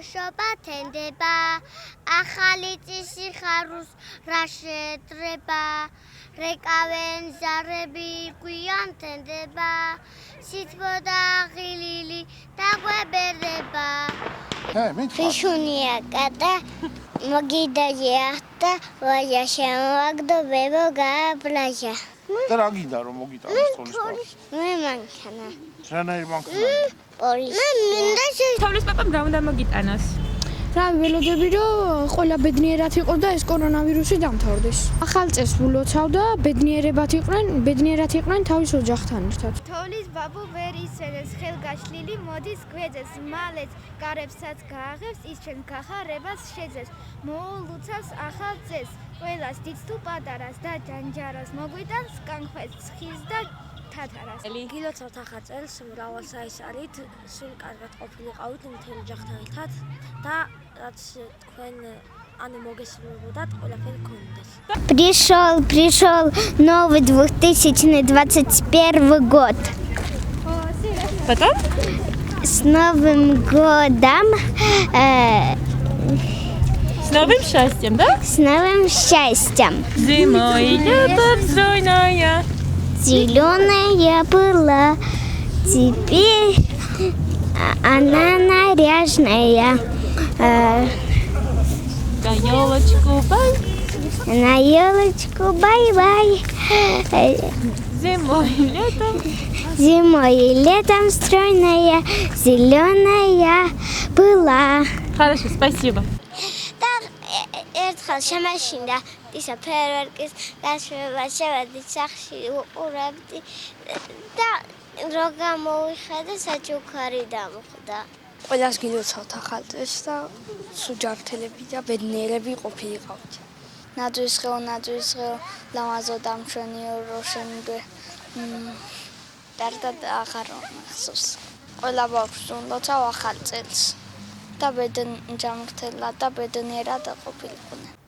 ბავშვობა თენდება, ახალი წისი ხარუს რა შეძრება, რეკავენ ზარები გვიან თენდება, სითბო და ღილილი დაგვებერდება. Ფიშუნია კატა, მოგიდაჟე ახტა, ვაჟა შემოაგდო ბებო გააბლაჟა. და რა გინდა რომ მოგიტანოს თოვლის პაპას? მე მანქანა. რანაირ მანქანა? პოლისი. მე მინდა თოვლის პაპამ რა უნდა მოგიტანოს? რა ველოდები რომ ყველა ბედნიერად იყო და ეს კორონავირუსი დამთავრდეს. ახალ წელს ვლოცავდა, ბედნიერად იყვნენ თავის ოჯახთან ერთად. თოვლის ბაბუ ვერ ისვენებს ხელგაშლილი მოდის გვეძებს მალეთ გარებსაც გააღებს ის ჩვენ გახარებას შეძებს მოულუცავს ახალ წელს ყველას დიდს თუ პატარას და ჯანჯარას მოგვიტანს კანქვეშ ხის და თათარას გილოცავთ ახალ წელს მრავალ საისარით სულ კარგად ყოფილიყავით მთელ ოჯახთან ერთად და რაც თქვენ ანუ მოგესალმებოდათ ყველაფერი გქონდეს. Пришел новый 2021 год. Потом? С Новым годом, С новым счастьем, да? с новым счастьем. Зимой любовь стройная. Зеленая была, теперь она наряжная. На елочку бай. На елочку бай-бай. Зимой и летом. Зимой и летом стройная, зеленая была. Хорошо, спасибо. ერთხელ შემაშინდა ისა ფერვერკის გაშვება შევედი სახში უყურებდი და რო გამოვიხედე საჩუქარი დამხვდა. ყველას გილოცავთ ახალ წელს და სუჯართელები და ბედნიერები ყოფილიყავთ. ნაძვისხეო, ლამაზო დამშვენიო როშენგე და აღარო მახსოვს. ყველა ბავშვს ულოცავ ახალ წელს და ბედნიერად ყოფილიყვნენ.